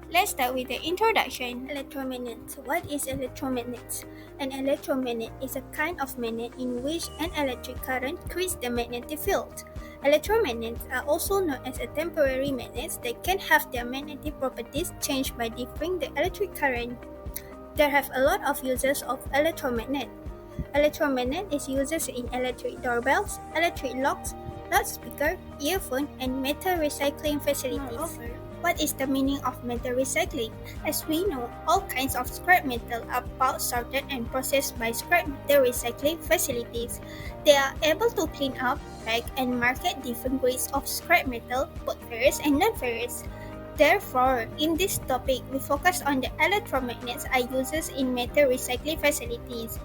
Let's start with the introduction. Electromagnets. What is electromagnets? An electromagnet is a kind of magnet in which an electric current creates the magnetic field. Electromagnets are also known as temporary magnets that can have their magnetic properties changed by differing the electric current. There have a lot of uses of electromagnet. Electromagnet is used in electric doorbells, electric locks, loudspeaker, earphone, and metal recycling facilities. Moreover, what is the meaning of metal recycling? As we know, all kinds of scrap metal are bought, sorted, and processed by scrap metal recycling facilities. They are able to clean up, pack, and market different grades of scrap metal, both ferrous and non-ferrous. Therefore, in this topic, we focus on the electromagnets are used in metal recycling facilities.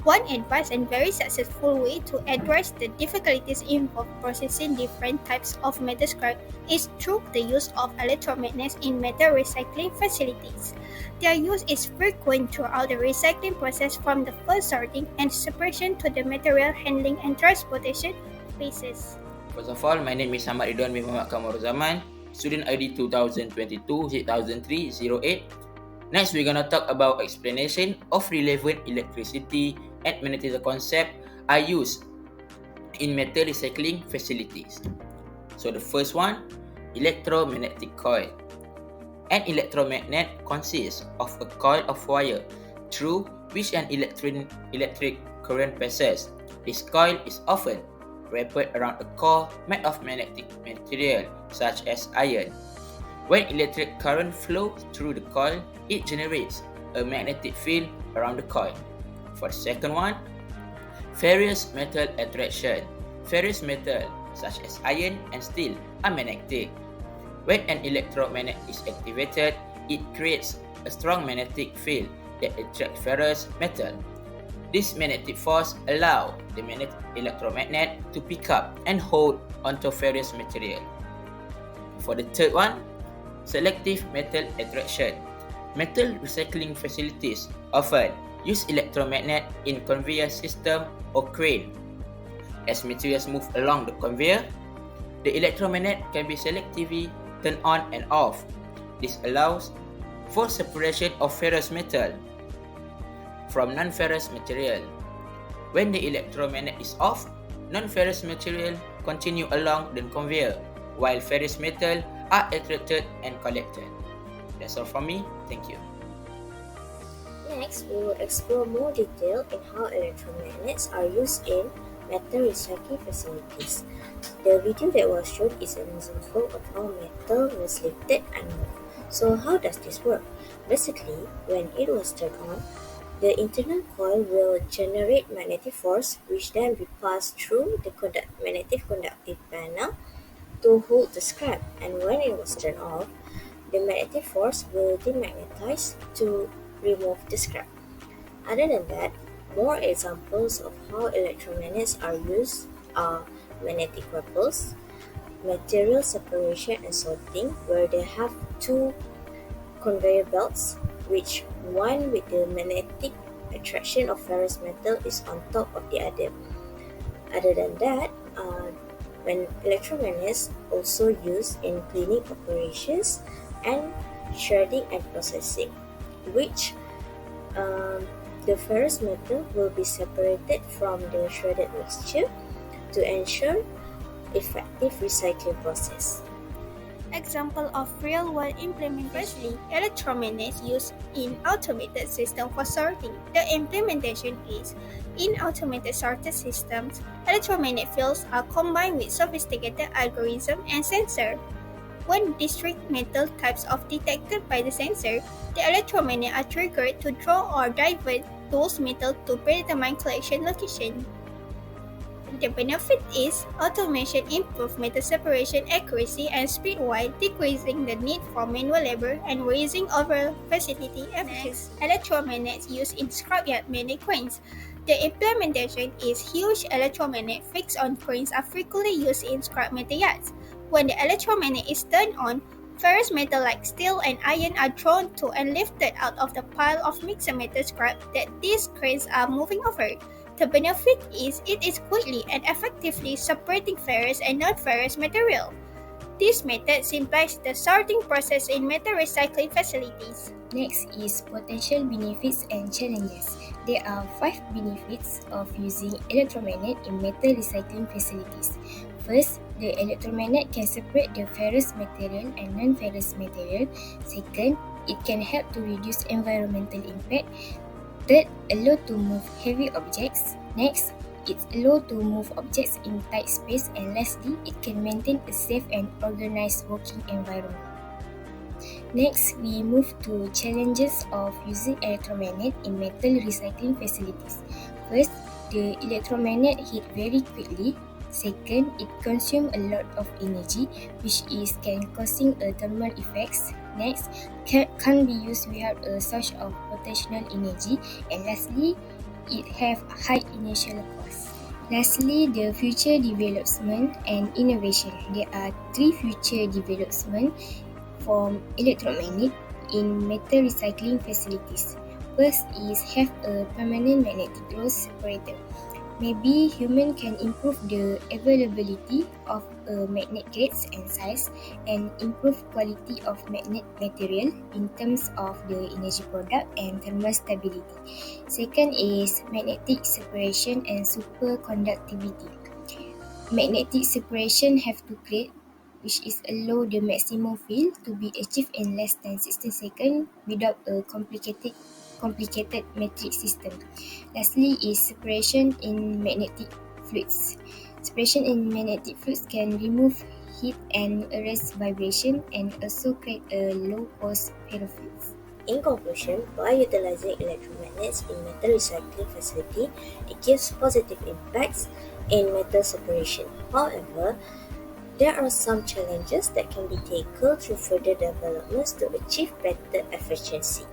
One advanced and very successful way to address the difficulties involved processing different types of metal scrap is through the use of electromagnets in metal recycling facilities. Their use is frequent throughout the recycling process from the first sorting and separation to the material handling and transportation phases. First of all, my name is Ahmad Ridwan bin Muhammad Kamaruzzaman, student ID 2022-2003-08. Next, we're gonna talk about explanation of relevant electricity and magnetism concept are used in metal recycling facilities. So the first one, electromagnetic coil. An electromagnet consists of a coil of wire through which an electric current passes. This coil is often wrapped around a core made of magnetic material such as iron. When electric current flows through the coil, it generates a magnetic field around the coil. For the second one, ferrous metal attraction. Ferrous metal such as iron and steel are magnetic. When an electromagnet is activated, it creates a strong magnetic field that attracts ferrous metal. This magnetic force allows the electromagnet to pick up and hold onto ferrous material. For the third one, selective metal attraction. Metal recycling facilities often use electromagnet in conveyor system or crane. As materials move along the conveyor, the electromagnet can be selectively turned on and off. This allows for separation of ferrous metal from non-ferrous material. When the electromagnet is off, non-ferrous material continue along the conveyor, while ferrous metal are attracted and collected. That's all from me. Thank you. Next, we will explore more detail in how electromagnets are used in metal recycling facilities. The video that was shown is an example of how metal was lifted and moved. So how does this work? Basically, when it was turned on, the internal coil will generate magnetic force which then be passed through the magnetic conductive panel to hold the scrap, and when it was turned off, the magnetic force will demagnetize to remove the scrap. Other than that, more examples of how electromagnets are used are magnetic couples, material separation and sorting, where they have two conveyor belts, which one with the magnetic attraction of ferrous metal is on top of the other. Other than that, when electromagnets also used in cleaning operations and shredding and processing, which the ferrous metal will be separated from the shredded mixture to ensure effective recycling process. Example of real-world implementation: electromagnets used in automated system for sorting. The implementation is in automated sorted systems. Electromagnet fields are combined with sophisticated algorithm and sensor. When discrete metal types are detected by the sensor, the electromagnets are triggered to draw or divert those metals to predetermined collection location. The benefit is automation improves metal separation accuracy and speed while decreasing the need for manual labor and raising overall facility efficiency. Electromagnets used in scrapyard magnet cranes. The implementation is huge electromagnet fixed on cranes are frequently used in scrap metal yards. When the electromagnet is turned on, ferrous metal like steel and iron are drawn to and lifted out of the pile of mixed metal scrap that these cranes are moving over. The benefit is it is quickly and effectively separating ferrous and non-ferrous material. This method simplifies the sorting process in metal recycling facilities. Next is potential benefits and challenges. There are 5 benefits of using electromagnet in metal recycling facilities. First, the electromagnet can separate the ferrous material and non-ferrous material. Second, it can help to reduce environmental impact. Third, allow to move heavy objects. Next, it allows to move objects in tight space. And lastly, it can maintain a safe and organized working environment. Next, we move to challenges of using electromagnet in metal recycling facilities. First, the electromagnet heat very quickly. Second, it consumes a lot of energy, which can causing a thermal effects. Next, can't be used without a source of potential energy. And lastly, it have high initial cost. Lastly, the future development and innovation. There are 3 future developments from electromagnet in metal recycling facilities. First is have a permanent magnetic loss separator. Maybe human can improve the availability of magnet grades and size and improve quality of magnet material in terms of the energy product and thermal stability. Second is magnetic separation and superconductivity. Magnetic separation have to create which is allow the maximum field to be achieved in less than 16 seconds without a complicated matrix system. Lastly is separation in magnetic fluids. Separation in magnetic fluids can remove heat and erase vibration and also create a low-cost ferrofluids. In conclusion, by utilizing electromagnets in metal recycling facility, it gives positive impacts in metal separation. However, there are some challenges that can be tackled through further developments to achieve better efficiency.